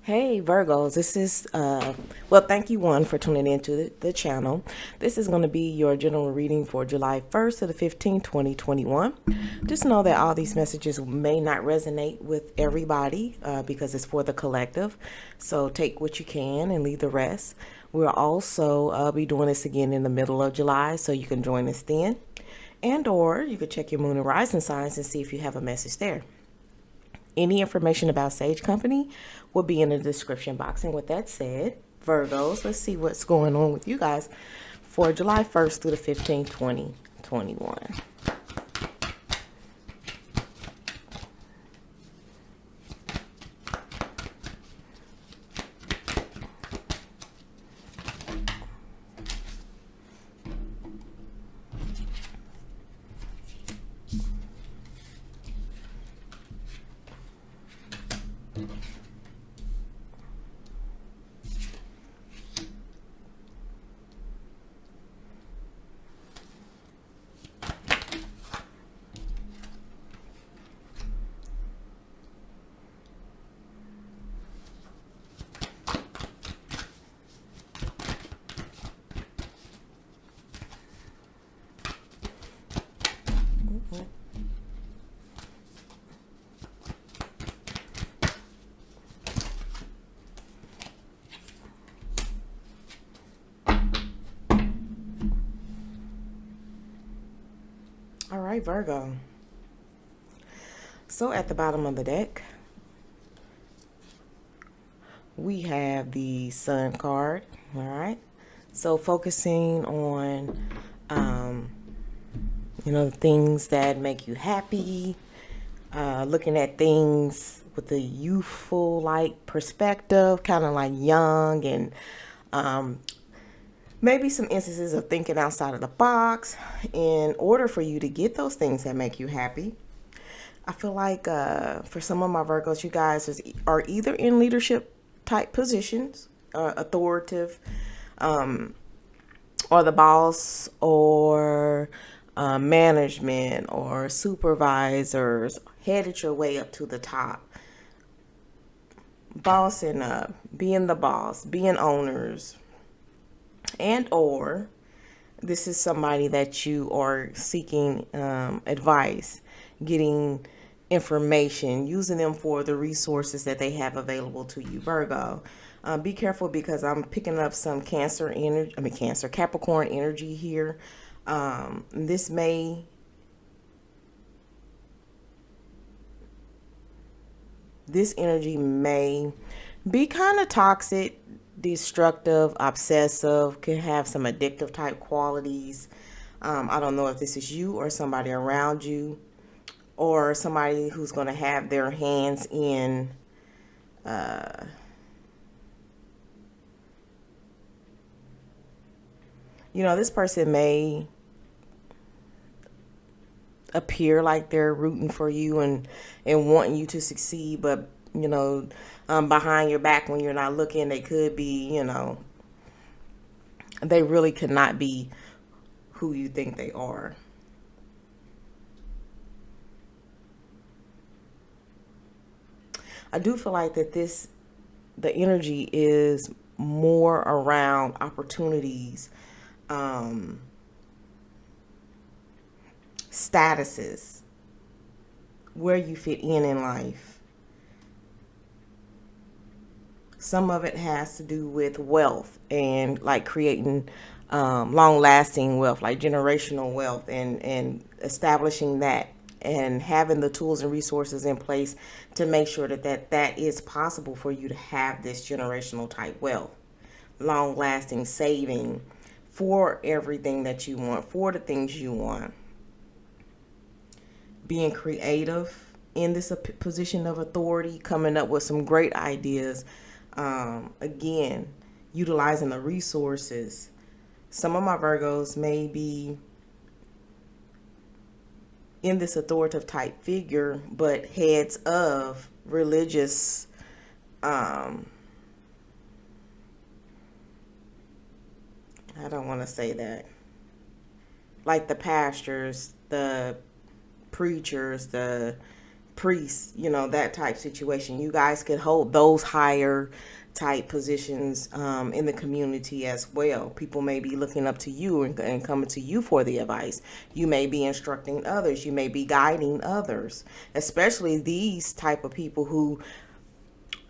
Hey Virgos, this is well, thank you one for tuning into the channel. This is going to be your general reading for July 1st to the 15th, 2021. Just know that all these messages may not resonate with everybody because it's for the collective. So take what you can and leave the rest. We'll also be doing this again in the middle of July, so you can join us then. And or you could check your moon and rising signs and see if you have a message there. Any information about Sage Company will be in the description box. And with that said, Virgos, let's see what's going on with you guys for July 1st through the 15th, 2021. All right, Virgo. So at the bottom of the deck, we have the Sun card. All right. So focusing on, the things that make you happy, looking at things with a youthful like perspective, kind of like young, and maybe some instances of thinking outside of the box in order for you to get those things that make you happy. I feel like for some of my Virgos, you guys are either in leadership type positions, authoritative, or the boss, or management, or supervisors, headed your way up to the top. Bossing up, being the boss, being owners, and or this is somebody that you are seeking advice, getting information, using them for the resources that they have available to you, Virgo. Be careful because I'm picking up some Capricorn energy here. This energy may be kind of toxic, destructive, obsessive, can have some addictive type qualities. I don't know if this is you or somebody around you, or somebody who's going to have their hands in this person may appear like they're rooting for you and wanting you to succeed, but behind your back, when you're not looking, they could be, they really could not be who you think they are. I do feel like that the energy is more around opportunities, statuses, where you fit in life. Some of it has to do with wealth and like creating long-lasting wealth, like generational wealth, and establishing that and having the tools and resources in place to make sure that is possible for you to have this generational type wealth, long-lasting saving for everything that you want, for the things you want. Being creative in this position of authority, coming up with some great ideas. Again, utilizing the resources. Some of my Virgos may be in this authoritative type figure, but heads of religious I don't want to say that, like the pastors, the preachers, the priests, that type situation. You guys could hold those higher type positions in the community as well. People may be looking up to you and coming to you for the advice. You may be instructing others. You may be guiding others, especially these type of people who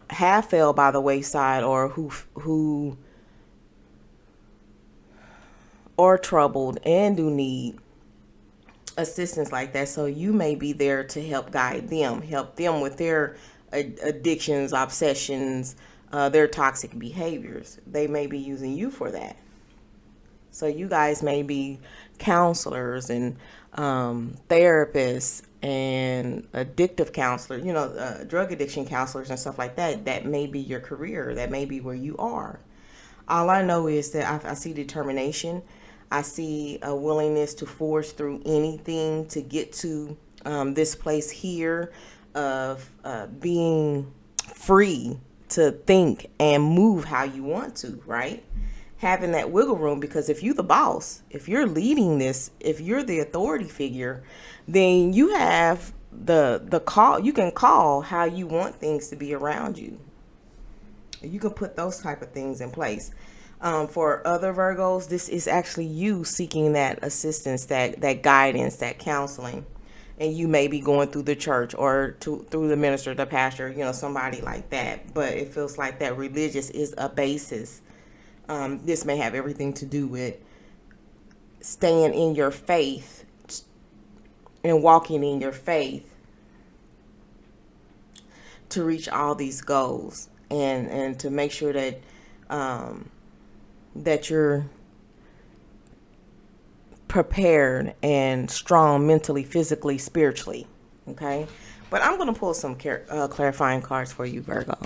have fell by the wayside, or who are troubled and do need assistance like that. So you may be there to help guide them, help them with their addictions, obsessions, their toxic behaviors. They may be using you for that. So you guys may be counselors and therapists and addictive counselors, drug addiction counselors and stuff like that. That may be your career. That may be where you are. All I know is that I see determination. I see a willingness to forge through anything to get to this place here of being free to think and move how you want to, right? Having that wiggle room, because if you're the boss, if you're leading this, if you're the authority figure, then you have the call. You can call how you want things to be around you. You can put those type of things in place. For other Virgos, this is actually you seeking that assistance, that guidance, that counseling. And you may be going through the church or through the minister, the pastor, somebody like that. But it feels like that religious is a basis. This may have everything to do with staying in your faith and walking in your faith to reach all these goals, and to make sure that that you're prepared and strong mentally, physically, spiritually. Okay, but I'm going to pull some clarifying cards for you, Virgo.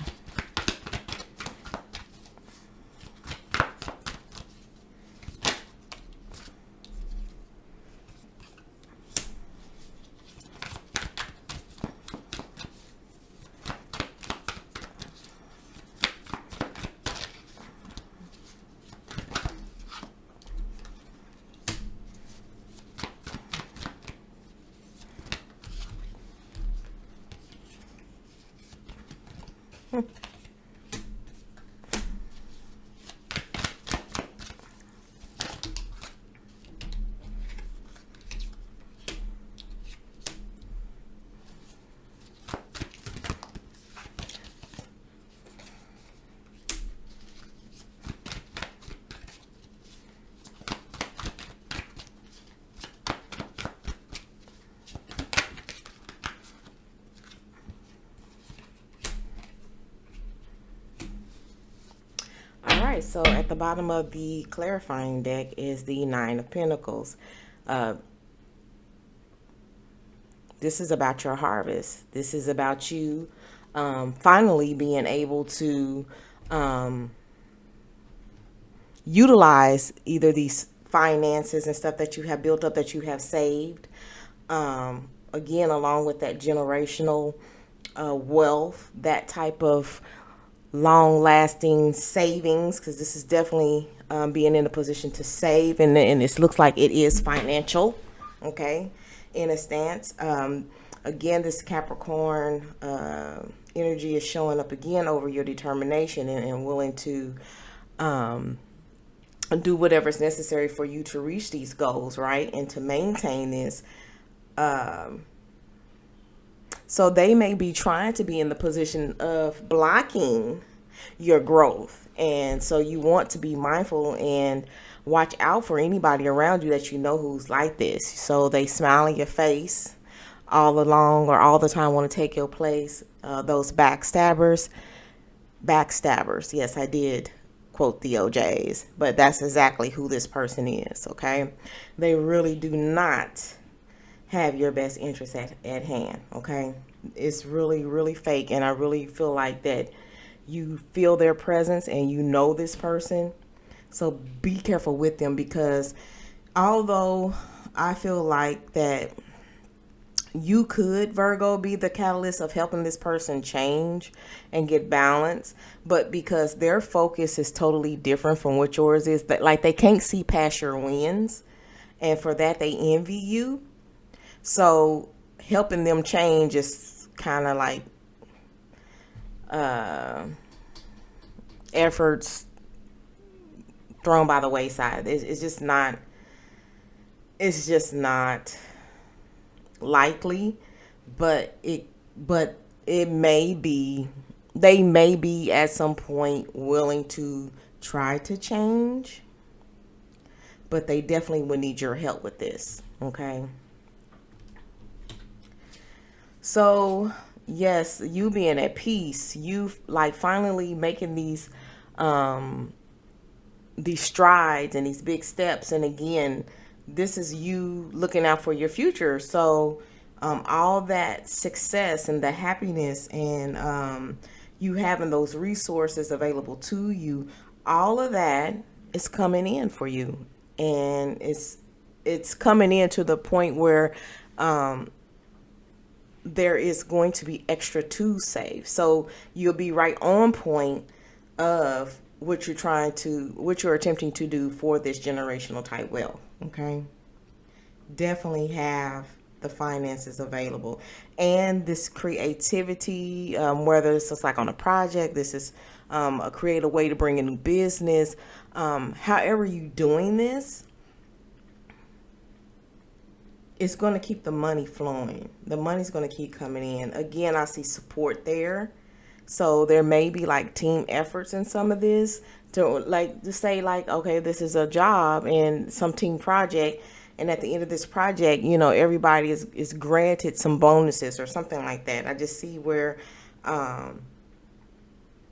So at the bottom of the clarifying deck is the Nine of Pentacles. This is about your harvest. This is about you finally being able to utilize either these finances and stuff that you have built up, that you have saved. Again, along with that generational wealth, that type of long-lasting savings, because this is definitely being in a position to save, and this looks like it is financial, okay, in a stance. Again, this Capricorn energy is showing up again over your determination and willing to do whatever's necessary for you to reach these goals, right, and to maintain this. So they may be trying to be in the position of blocking your growth. And so you want to be mindful and watch out for anybody around you that who's like this. So they smile in your face all along or all the time, want to take your place. Those backstabbers. Yes, I did quote the OJs, but that's exactly who this person is, okay? They really do not have your best interest at hand, okay? It's really, really fake, and I really feel like that you feel their presence and this person. So be careful with them, because although I feel like that you could, Virgo, be the catalyst of helping this person change and get balance, but because their focus is totally different from what yours is, that like they can't see past your wins, and for that they envy you. So helping them change is kind of like efforts thrown by the wayside. It's just not. It's just not likely, but it may be. They may be at some point willing to try to change, but they definitely would need your help with this. Okay. So yes, you being at peace, you like finally making these strides and these big steps. And again, this is you looking out for your future. So all that success and the happiness and you having those resources available to you, all of that is coming in for you. And it's coming in to the point where there is going to be extra to save. So you'll be right on point of what you're attempting to do for this generational type wealth. Okay. Definitely have the finances available and this creativity, whether it's just like on a project, this is a creative way to bring a new business. However you doing this, it's going to keep the money flowing. The money's going to keep coming in. Again, I see support there. So there may be like team efforts in some of this to say like, okay, this is a job and some team project. And at the end of this project, everybody is granted some bonuses or something like that. I just see where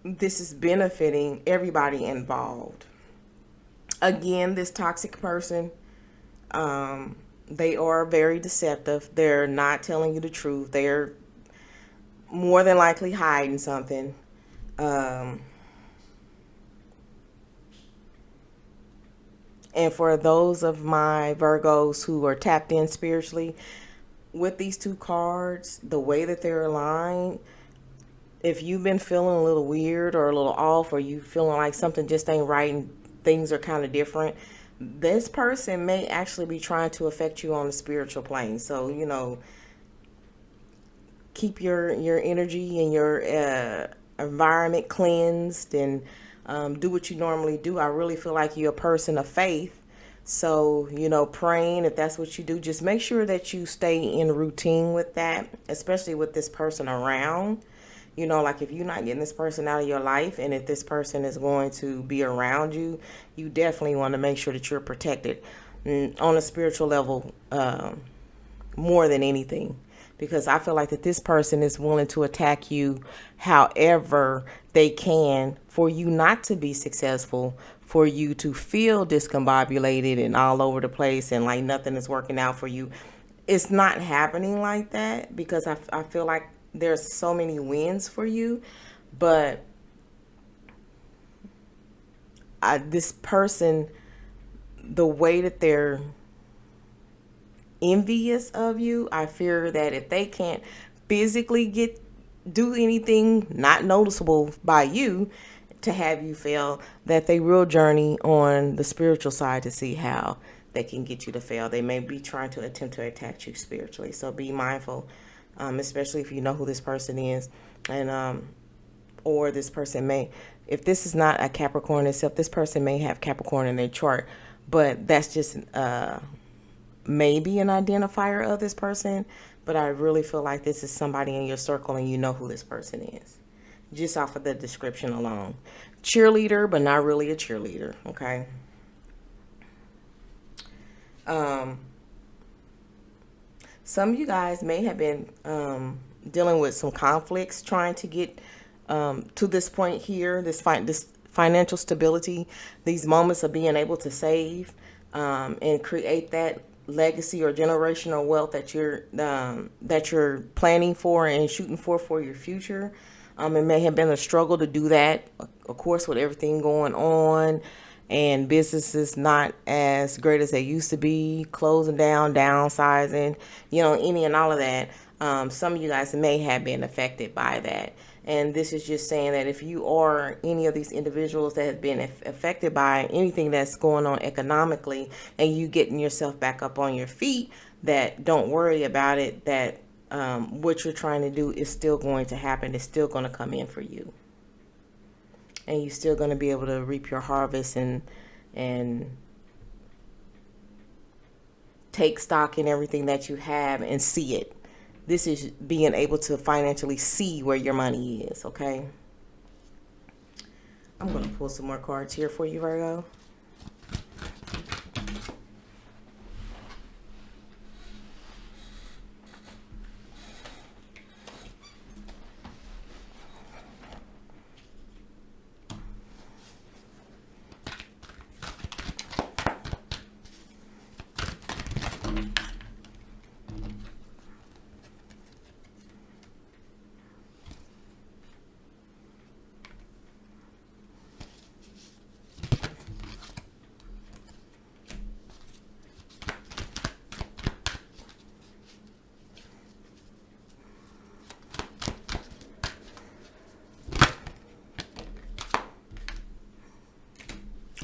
this is benefiting everybody involved. Again, this toxic person, they are very deceptive. They're not telling you the truth. They're more than likely hiding something. And for those of my Virgos who are tapped in spiritually, with these two cards, the way that they're aligned, if you've been feeling a little weird or a little off, or you feeling like something just ain't right and things are kind of different, this person may actually be trying to affect you on the spiritual plane. So, keep your energy and your environment cleansed and do what you normally do. I really feel like you're a person of faith. So, praying, if that's what you do, just make sure that you stay in routine with that, especially with this person around. Like if you're not getting this person out of your life, and if this person is going to be around you, you definitely want to make sure that you're protected on a spiritual level more than anything. Because I feel like that this person is willing to attack you however they can for you not to be successful, for you to feel discombobulated and all over the place and like nothing is working out for you. It's not happening like that because I feel like there's so many wins for you. But this person, the way that they're envious of you, I fear that if they can't physically do anything not noticeable by you to have you fail, that they will journey on the spiritual side to see how they can get you to fail. They may be trying to attempt to attack you spiritually. So be mindful, especially if you know who this person is, and or this person may, if this is not a Capricorn itself, this person may have Capricorn in their chart, but that's just maybe an identifier of this person. But I really feel like this is somebody in your circle and you know who this person is just off of the description alone. Cheerleader, but not really a cheerleader. Okay. Some of you guys may have been dealing with some conflicts trying to get to this point here, this financial stability, these moments of being able to save and create that legacy or generational wealth that you're planning for and shooting for your future. It may have been a struggle to do that, of course, with everything going on and businesses not as great as they used to be, closing down, downsizing, any and all of that. Some of you guys may have been affected by that. And this is just saying that if you are any of these individuals that have been affected by anything that's going on economically and you getting yourself back up on your feet, that don't worry about it, that what you're trying to do is still going to happen. It's still going to come in for you. And you're still going to be able to reap your harvest and take stock in everything that you have and see it. This is being able to financially see where your money is, okay? I'm going to pull some more cards here for you, Virgo.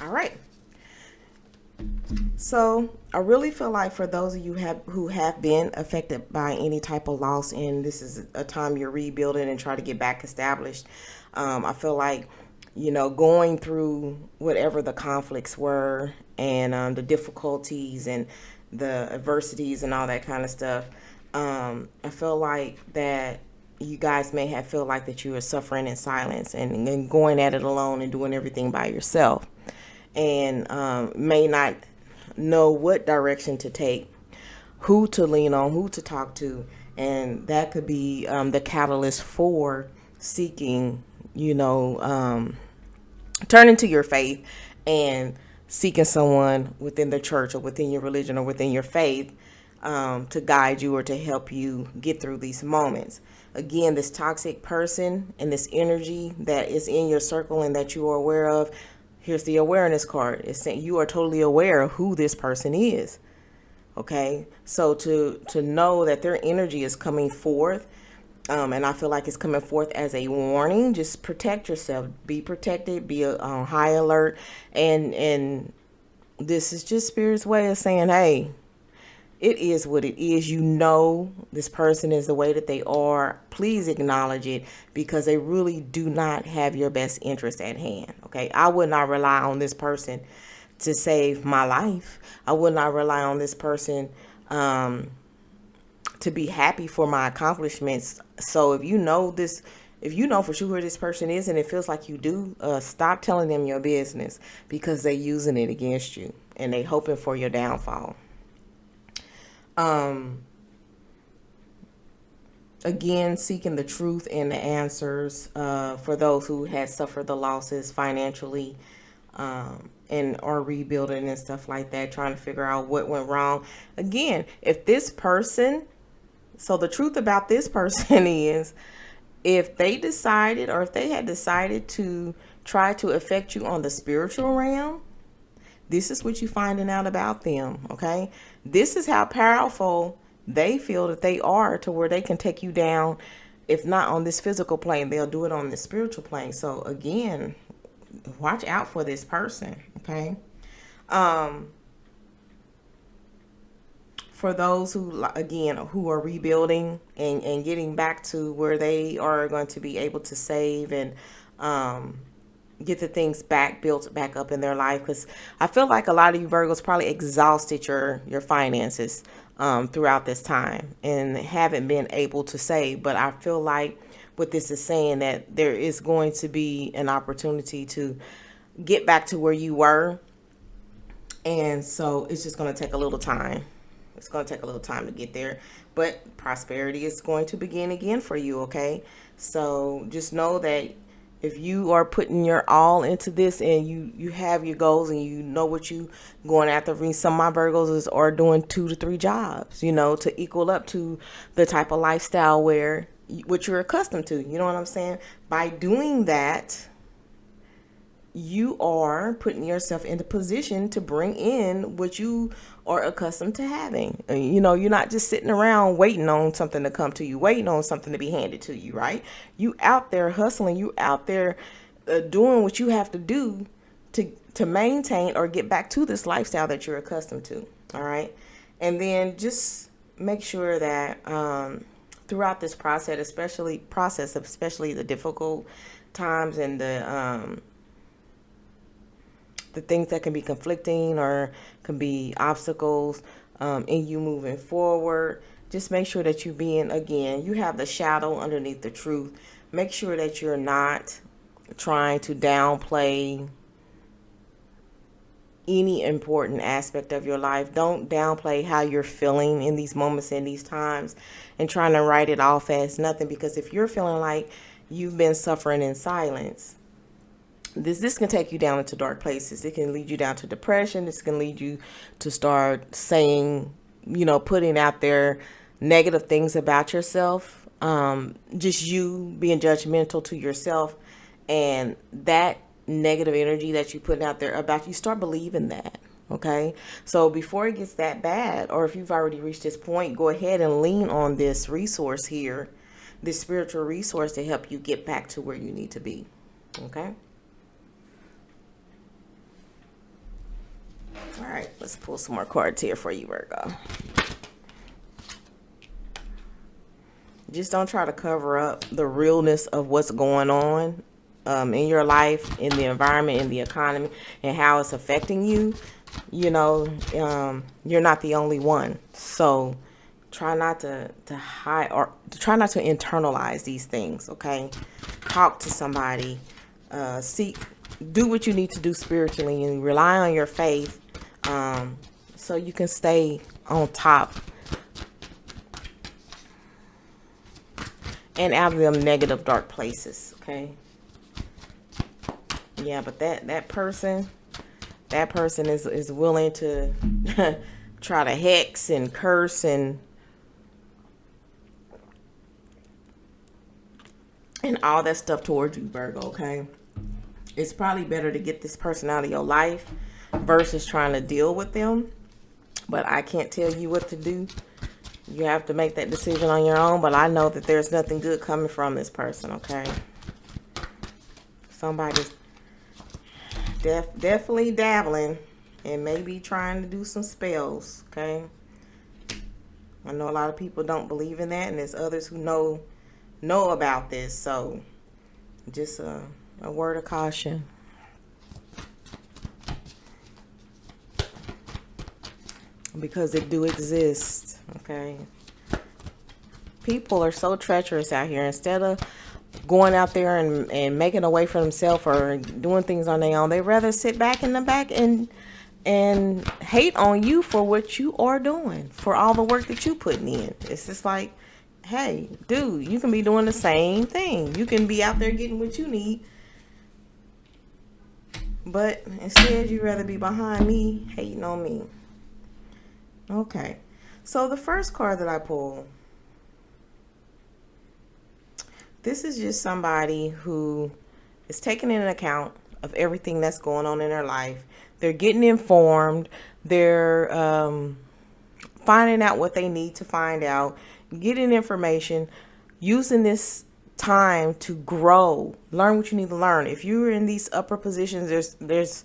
All right. So I really feel like for those of you who have been affected by any type of loss, and this is a time you're rebuilding and try to get back established, I feel like, going through whatever the conflicts were and the difficulties and the adversities and all that kind of stuff, I feel like that you guys may have felt like that you were suffering in silence and going at it alone and doing everything by yourself, and may not know what direction to take, who to lean on, who to talk to. And that could be the catalyst for seeking, turning to your faith and seeking someone within the church or within your religion or within your faith to guide you or to help you get through these moments. Again, this toxic person and this energy that is in your circle and that you are aware of, here's the awareness card. It's saying you are totally aware of who this person is. Okay, so to know that their energy is coming forth, and I feel like it's coming forth as a warning. Just protect yourself. Be protected. Be on high alert. And this is just Spirit's way of saying, hey, it is what it is. This person is the way that they are. Please acknowledge it, because they really do not have your best interest at hand. Okay, I would not rely on this person to save my life. I would not rely on this person to be happy for my accomplishments. So if you know for sure who this person is and it feels like you do, stop telling them your business, because they're using it against you and they hoping for your downfall. Again, seeking the truth and the answers for those who had suffered the losses financially and are rebuilding and stuff like that, trying to figure out what went wrong. Again, if this person, so the truth about this person is, if they decided, or if they had decided to try to affect you on the spiritual realm, this is what you're finding out about them, okay? This is how powerful they feel that they are, to where they can take you down. If not on this physical plane, they'll do it on the spiritual plane. So again, watch out for this person, okay? For those who are rebuilding and getting back to where they are going to be able to save and get the things built back up in their life, because I feel like a lot of you Virgos probably exhausted your finances throughout this time and haven't been able to save. But I feel like what this is saying, that there is going to be an opportunity to get back to where you were, and so it's just going to take a little time. It's going to take a little time to get there, but prosperity is going to begin again for you, okay? So just know that if you are putting your all into this and you have your goals and you know what you going after. I mean, some of my Virgos are doing 2 to 3 jobs, to equal up to the type of lifestyle what you're accustomed to. You know what I'm saying? By doing that, you are putting yourself in the position to bring in what you are accustomed to having. You're not just sitting around waiting on something to come to you, waiting on something to be handed to you, right? You out there hustling, you out there doing what you have to do to maintain or get back to this lifestyle that you're accustomed to, all right? And then just make sure that throughout this especially the difficult times and the things that can be conflicting or can be obstacles in you moving forward. Just make sure that you have the shadow underneath the truth. Make sure that you're not trying to downplay any important aspect of your life. Don't downplay how you're feeling in these moments, in these times, and trying to write it off as nothing. Because if you're feeling like you've been suffering in silence, this can take you down into dark places. It can lead you down to depression. This can lead you to start saying, putting out there negative things about yourself. Just you being judgmental to yourself, and that negative energy that you put out there about you, start believing that. Okay, so before it gets that bad, or if you've already reached this point, go ahead and lean on this resource here, this spiritual resource, to help you get back to where you need to be. Okay. All right, let's pull some more cards here for you, Virgo. Just don't try to cover up the realness of what's going on in your life, in the environment, in the economy, and how it's affecting you. You're not the only one. So try not to hide, or try not to internalize these things. Okay, talk to somebody, do what you need to do spiritually, and rely on your faith, so you can stay on top and out of them negative, dark places. Okay. Yeah, but that person is willing to try to hex and curse and all that stuff towards you, Virgo. Okay, it's probably better to get this person out of your life versus trying to deal with them. But I can't tell you what to do. You have to make that decision on your own. But I know that there's nothing good coming from this person. Okay, somebody's definitely dabbling and maybe trying to do some spells. Okay, I know a lot of people don't believe in that, and there's others who know about this. So just a word of caution. Because it do exist. Okay, people are so treacherous out here. Instead of going out there and making a way for themselves or doing things on their own, they rather sit back in the back and hate on you for what you are doing, for all the work that you putting in. It's just like, hey, dude, you can be doing the same thing. You can be out there getting what you need, but instead you'd rather be behind me hating on me. Okay, so the first card that I pulled, this is just somebody who is taking into account of everything that's going on in their life. They're getting informed. They're finding out what they need to find out, getting information, using this time to grow, learn what you need to learn. If you're in these upper positions, there's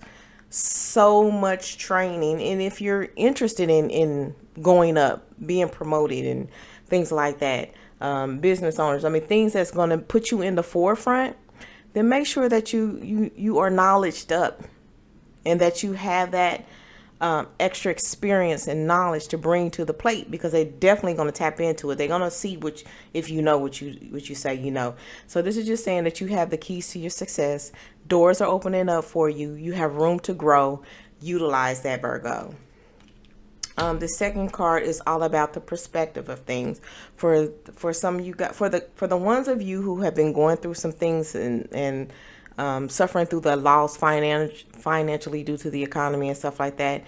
so much training. And if you're interested in going up, being promoted and things like that, business owners, things that's going to put you in the forefront, then make sure that you are knowledged up and that you have that extra experience and knowledge to bring to the plate, because they're definitely going to tap into it. They're going to see if you know what you say you know. So this is just saying that you have the keys to your success. Doors are opening up for you. You have room to grow. Utilize that, Virgo. The second card is all about the perspective of things. For some of you guys, for the ones of you who have been going through some things and suffering through the loss financially due to the economy and stuff like that,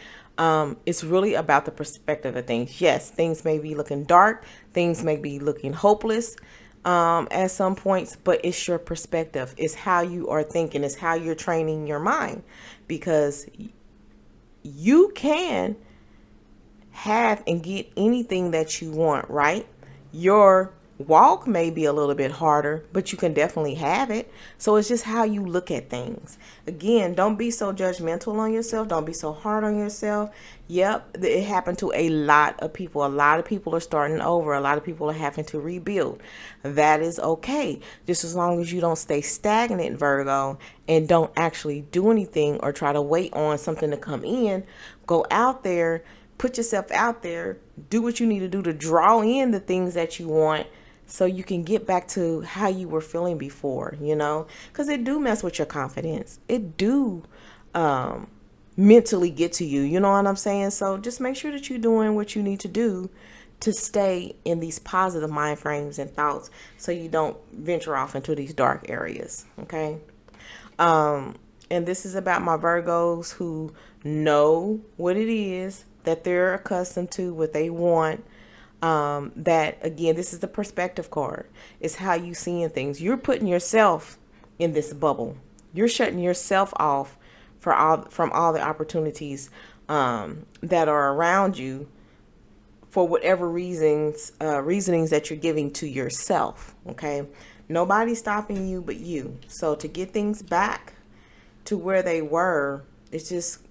it's really about the perspective of things. Yes, things may be looking dark, things may be looking hopeless at some points, but it's your perspective. It's how you are thinking. It's how you're training your mind, because you can have and get anything that you want, right? Your walk may be a little bit harder, but you can definitely have it. So it's just how you look at things. Again, don't be so judgmental on yourself. Don't be so hard on yourself. Yep, it happened to a lot of people. A lot of people are starting over. A lot of people are having to rebuild. That is okay. Just as long as you don't stay stagnant, Virgo, and don't actually do anything or try to wait on something to come in. Go out there, put yourself out there, do what you need to do to draw in the things that you want, so you can get back to how you were feeling before, because it do mess with your confidence. It do mentally get to you. You know what I'm saying? So just make sure that you're doing what you need to do to stay in these positive mind frames and thoughts, so you don't venture off into these dark areas. Okay. And this is about my Virgos who know what it is that they're accustomed to, what they want. That again, this is the perspective card. It's how you seeing things. You're putting yourself in this bubble. You're shutting yourself off from all the opportunities that are around you for whatever reasonings that you're giving to yourself. Okay, nobody's stopping you but you. So to get things back to where they were, it's just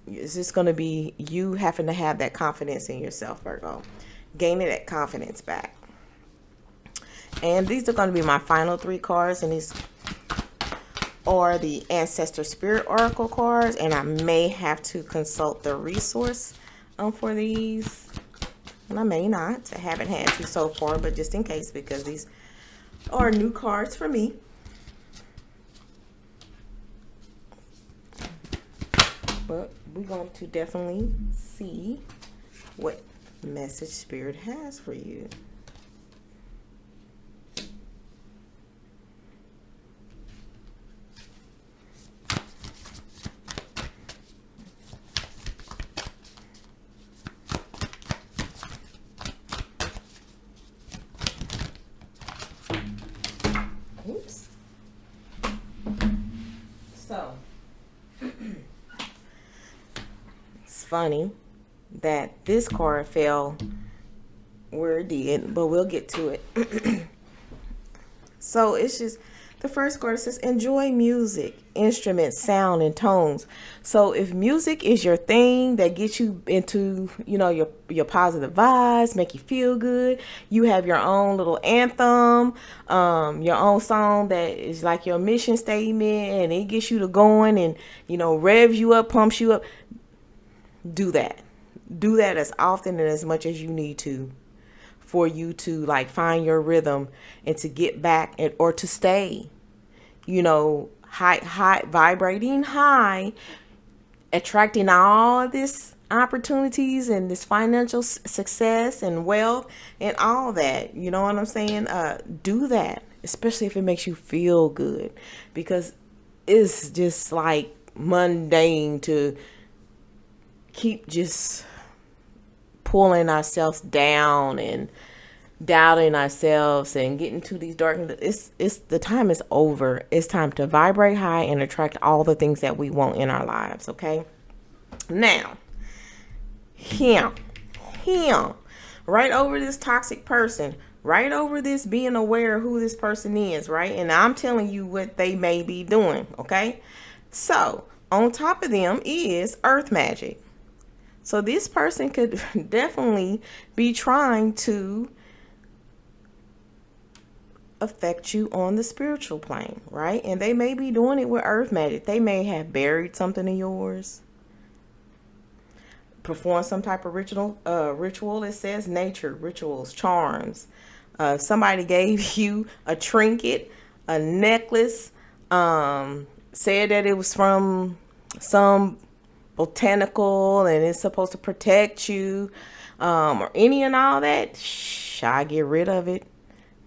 going to be you having to have that confidence in yourself, Virgo. Gaining that confidence back. And these are going to be my final 3 cards, and these are the Ancestor Spirit Oracle cards, and I may have to consult the resource for these, and I may not. I haven't had to so far, but just in case, because these are new cards for me. But we're going to definitely see what message Spirit has for you. Oops. So it's funny that this card fell where it did, but we'll get to it. So it's just the first card says enjoy music, instruments, sound, and tones. So if music is your thing that gets you into, your positive vibes, make you feel good, you have your own little anthem, your own song that is like your mission statement, and it gets you to going and, revs you up, pumps you up. Do that. Do that as often and as much as you need to, for you to find your rhythm and to get back or to stay, high, vibrating high, attracting all this opportunities and this financial success and wealth and all that. You know what I'm saying? Do that, especially if it makes you feel good, because it's just mundane to keep just pulling ourselves down and doubting ourselves and getting to these dark. It's the time is over. It's time to vibrate high and attract all the things that we want in our lives. Okay. Now, him, right over this toxic person, right over this being aware of who this person is, right? And I'm telling you what they may be doing. Okay. So on top of them is earth magic. So this person could definitely be trying to affect you on the spiritual plane, right? And they may be doing it with earth magic. They may have buried something of yours, perform some type of ritual. It says nature, rituals, charms. Somebody gave you a trinket, a necklace, said that it was from some botanical and it's supposed to protect you, or any and all that. I get rid of it,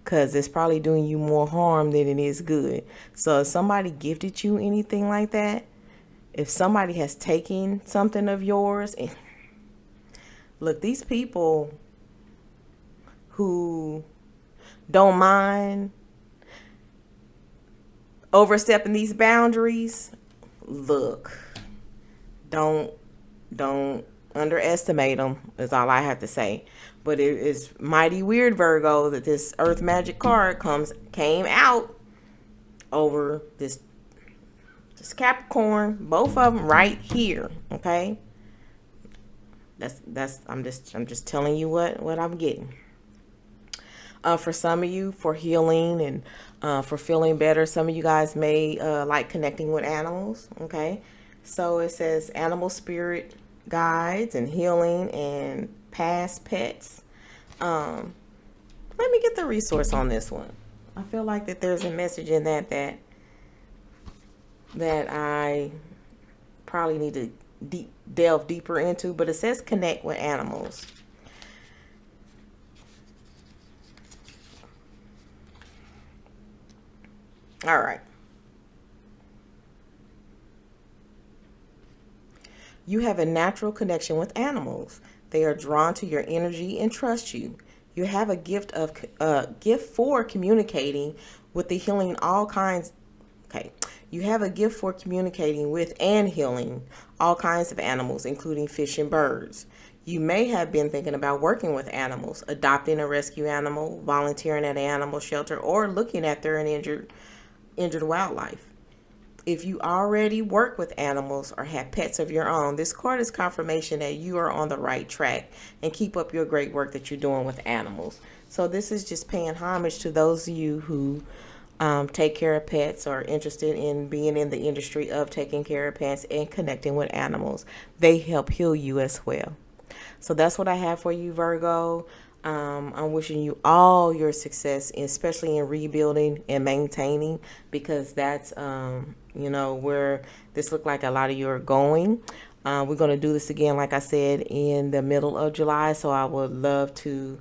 because it's probably doing you more harm than it is good. So if somebody gifted you anything like that, if somebody has taken something of yours, and look, these people who don't mind overstepping these boundaries, look, don't underestimate them, is all I have to say. But it is mighty weird, Virgo, that this Earth Magic card came out over this Capricorn, both of them right here. Okay, I'm just telling you what I'm getting. For some of you, for healing and for feeling better, some of you guys may like connecting with animals. Okay, so it says animal spirit guides and healing and past pets. Let me get the resource on this one. I feel like that there's a message in that I probably need to delve deeper into, but it says connect with animals. All right. You have a natural connection with animals. They are drawn to your energy and trust you. You have a gift for communicating with the healing all kinds. Okay. You have a gift for communicating with and healing all kinds of animals, including fish and birds. You may have been thinking about working with animals, adopting a rescue animal, volunteering at an animal shelter, or looking after an injured wildlife. If you already work with animals or have pets of your own, this card is confirmation that you are on the right track and keep up your great work that you're doing with animals. So this is just paying homage to those of you who take care of pets or are interested in being in the industry of taking care of pets and connecting with animals. They help heal you as well. So that's what I have for you, Virgo. I'm wishing you all your success, especially in rebuilding and maintaining, because that's, where this looked like a lot of you are going. We're going to do this again, like I said, in the middle of July. So I would love to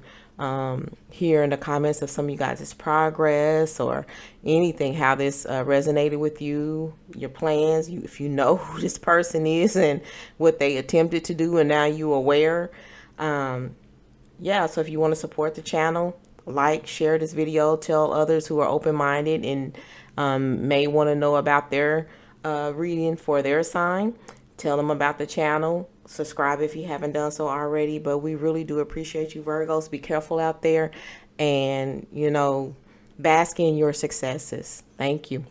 hear in the comments of some of you guys' progress or anything, how this resonated with you, your plans, if you know who this person is and what they attempted to do and now you're aware. Yeah, so if you want to support the channel, like, share this video, tell others who are open-minded and may want to know about their reading for their sign. Tell them about the channel. Subscribe if you haven't done so already. But we really do appreciate you, Virgos. Be careful out there and, bask in your successes. Thank you.